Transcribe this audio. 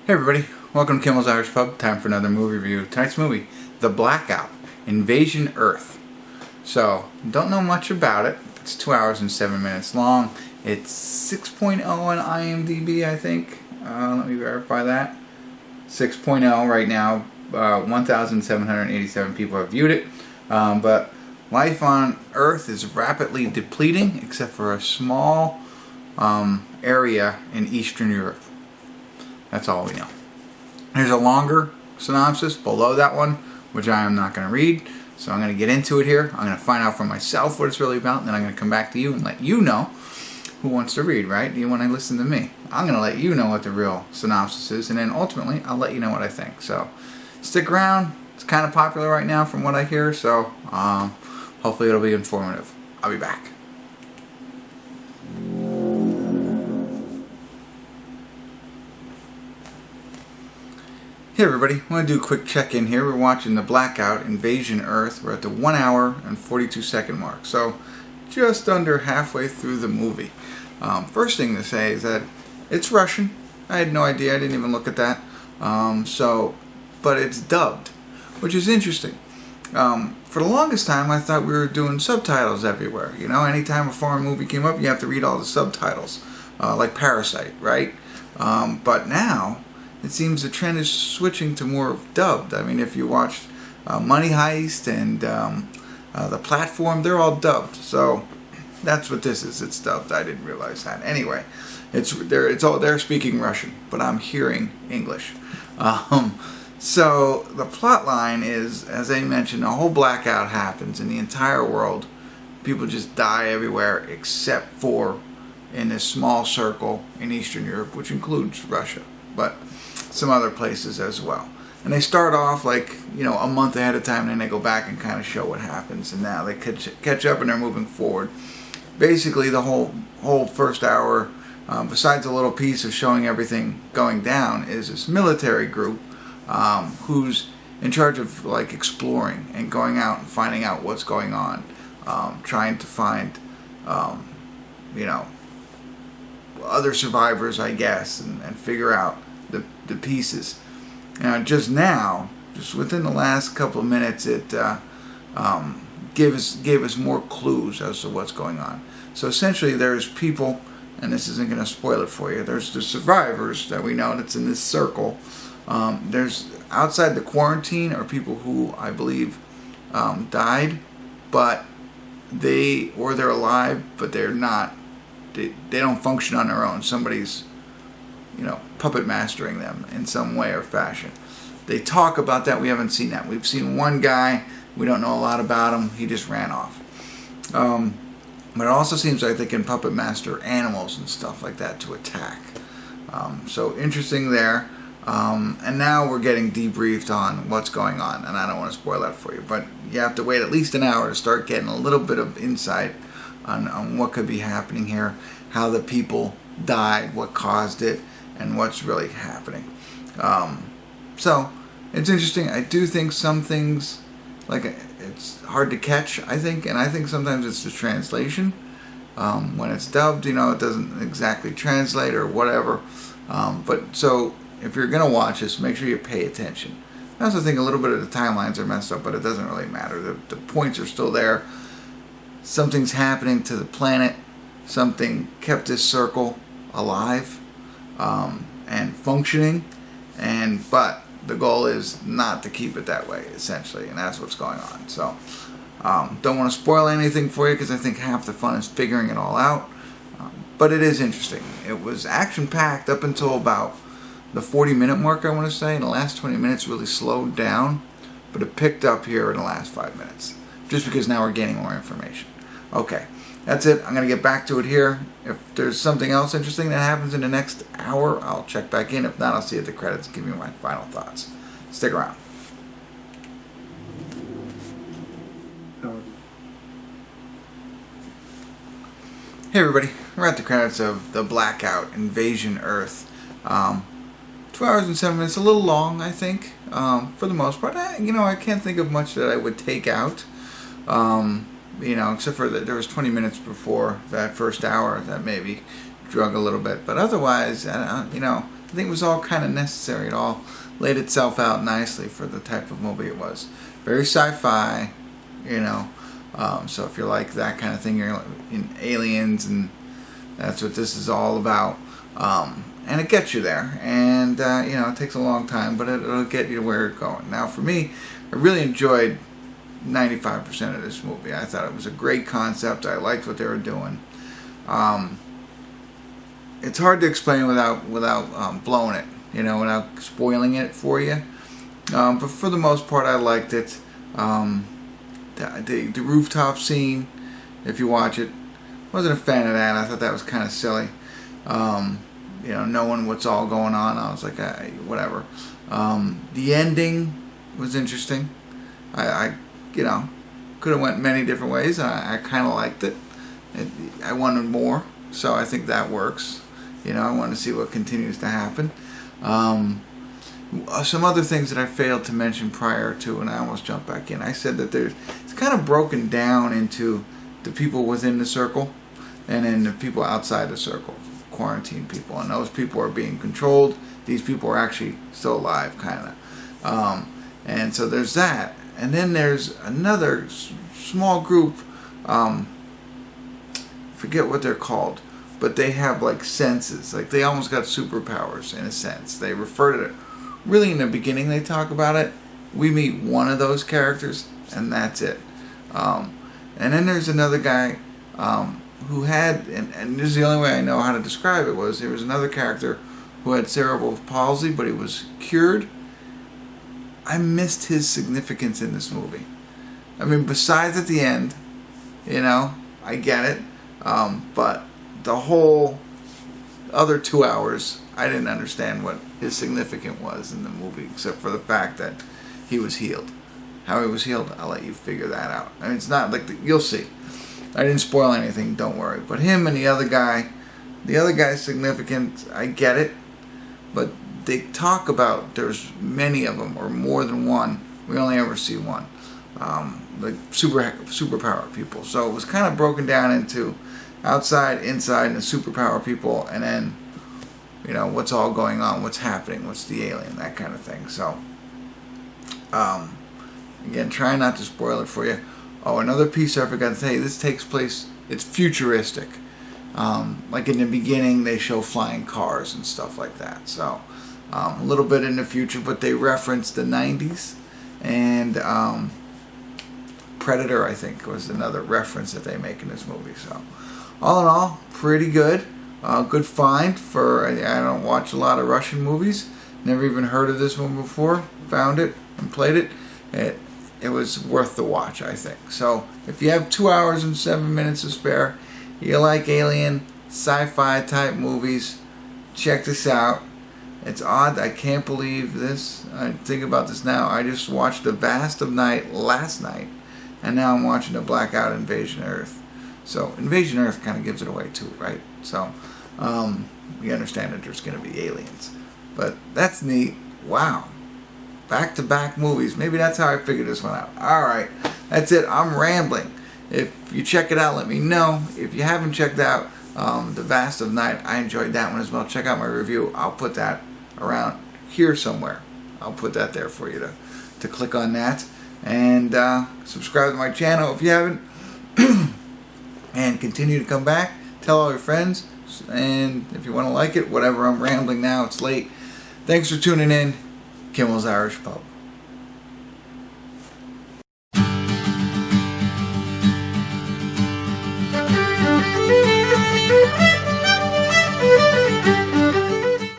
Hey everybody, welcome to Kimmel's Irish Pub. Time for another movie review. Tonight's movie, The Blackout, Invasion Earth. So, don't know much about it. It's 2 hours and 7 minutes long. It's 6.0 on IMDb, I think. Let me verify that. 6.0 right now. 1,787 people have viewed it. But life on Earth is rapidly depleting, except for a small area in Eastern Europe. That's all we know. There's a longer synopsis below that one, which I am not going to read. So I'm going to get into it here. I'm going to find out for myself what it's really about, and then I'm going to come back to you and let you know who wants to read, right? Do you want to listen to me? I'm going to let you know what the real synopsis is, and then ultimately I'll let you know what I think. So stick around. It's kind of popular right now from what I hear, so hopefully it'll be informative. I'll be back. Hey everybody, I want to do a quick check-in here. We're watching The Blackout, Invasion Earth. We're at the 1 hour and 42 second mark, so just under halfway through the movie. First thing to say is that it's Russian. I had no idea, I didn't even look at that. But it's dubbed, which is interesting. For the longest time I thought we were doing subtitles everywhere. You know, anytime a foreign movie came up you have to read all the subtitles, like Parasite, right? But now it seems the trend is switching to more of dubbed. I mean, if you watched Money Heist and The Platform, they're all dubbed. So that's what this is. It's dubbed. I didn't realize that. Anyway, they're speaking Russian, but I'm hearing English. So the plot line is, as I mentioned, a whole blackout happens in the entire world. People just die everywhere except for in this small circle in Eastern Europe, which includes Russia, but some other places as well. And they start off like, you know, a month ahead of time, and then they go back and kind of show what happens, and now they catch up and they're moving forward. Basically the whole first hour, besides a little piece of showing everything going down, is this military group who's in charge of like exploring and going out and finding out what's going on, trying to find you know, other survivors, I guess, and figure out the pieces. Now, just within the last couple of minutes, it gave us more clues as to what's going on. So essentially, there's people, and this isn't going to spoil it for you. There's the survivors that we know that's in this circle. There's outside the quarantine are people who I believe died, but they're alive, but they're not. They don't function on their own. Somebody's, you know, puppet mastering them in some way or fashion. They talk about that. We haven't seen that. We've seen one guy. We don't know a lot about him. He just ran off. But it also seems like they can puppet master animals and stuff like that to attack. So interesting there. And now we're getting debriefed on what's going on. And I don't want to spoil that for you. But you have to wait at least an hour to start getting a little bit of insight on what could be happening here, how the people died, what caused it, and what's really happening. So it's interesting. I do think some things, like, it's hard to catch, I think, and I think sometimes it's the translation. When it's dubbed, you know, it doesn't exactly translate or whatever. But so if you're gonna watch this, make sure you pay attention. I also think a little bit of the timelines are messed up, but it doesn't really matter. The points are still there. Something's happening to the planet. Something kept this circle alive and functioning, but the goal is not to keep it that way, essentially, and that's what's going on. So don't want to spoil anything for you because I think half the fun is figuring it all out, but it is interesting. It was action-packed up until about the 40-minute mark, I want to say. In the last 20 minutes really slowed down, but it picked up here in the last 5 minutes, just because now we're getting more information. Okay, that's it. I'm going to get back to it here. If there's something else interesting that happens in the next hour, I'll check back in. If not, I'll see you at the credits and give you my final thoughts. Stick around. Hey everybody, we're at the credits of The Blackout, Invasion Earth. 2 hours and 7 minutes, a little long, I think, for the most part. You know, I can't think of much that I would take out. You know, except for that there was 20 minutes before that first hour that maybe drug a little bit. But otherwise, you know, I think it was all kind of necessary. It all laid itself out nicely for the type of movie it was. Very sci-fi, you know. So if you're like that kind of thing, you're in Aliens, and that's what this is all about. And it gets you there, and you know, it takes a long time, but it'll get you to where you're going. Now, for me, I really enjoyed 95% of this movie. I thought it was a great concept. I liked what they were doing. It's hard to explain without blowing it, you know, without spoiling it for you. But for the most part, I liked it. The rooftop scene, if you watch it, wasn't a fan of that. I thought that was kind of silly. You know, knowing what's all going on, I was like, whatever. The ending was interesting. I you know, could have went many different ways. I kind of liked it. I wanted more, so I think that works. You know, I want to see what continues to happen. Some other things that I failed to mention prior to, and I almost jumped back in. I said that it's kind of broken down into the people within the circle and then the people outside the circle, quarantine people, and those people are being controlled. These people are actually still alive, kind of. And so there's that. And then there's another small group, forget what they're called, but they have like senses. Like they almost got superpowers in a sense. They refer to it. Really in the beginning they talk about it. We meet one of those characters and that's it. And then there's another guy who had, and this is the only way I know how to describe it, was there was another character who had cerebral palsy, but he was cured. I missed his significance in this movie. I mean, besides at the end, you know, I get it. But the whole other 2 hours, I didn't understand what his significance was in the movie, except for the fact that he was healed. How he was healed, I'll let you figure that out. I mean, it's not like you'll see. I didn't spoil anything, don't worry. But him and the other guy's significant, I get it. But they talk about there's many of them, or more than one. We only ever see one. Like superpower people. So it was kind of broken down into outside, inside, and the superpower people, and then, you know, what's all going on, what's happening, what's the alien, that kind of thing. So, again, try not to spoil it for you. Oh, another piece I forgot to tell you, this takes place, it's futuristic. Like in the beginning, they show flying cars and stuff like that. So, a little bit in the future, but they reference the 90s, and Predator, I think, was another reference that they make in this movie. So, all in all, pretty good. Good find for, I don't watch a lot of Russian movies. Never even heard of this one before. Found it and played it. It was worth the watch, I think. So, if you have 2 hours and 7 minutes to spare, you like alien, sci-fi type movies, check this out. It's odd. I can't believe this. I think about this now. I just watched The Vast of Night last night, and now I'm watching the Blackout Invasion Earth. So Invasion Earth kind of gives it away too, right? So you understand that there's going to be aliens. But that's neat. Wow. Back-to-back movies. Maybe that's how I figured this one out. Alright. That's it. I'm rambling. If you check it out, let me know. If you haven't checked out The Vast of Night, I enjoyed that one as well. Check out my review. I'll put that around here somewhere. I'll put that there for you to click on that. And subscribe to my channel if you haven't. And continue to come back. Tell all your friends. And if you want to like it, whatever, I'm rambling now. It's late. Thanks for tuning in. Kimmel's Irish Pub.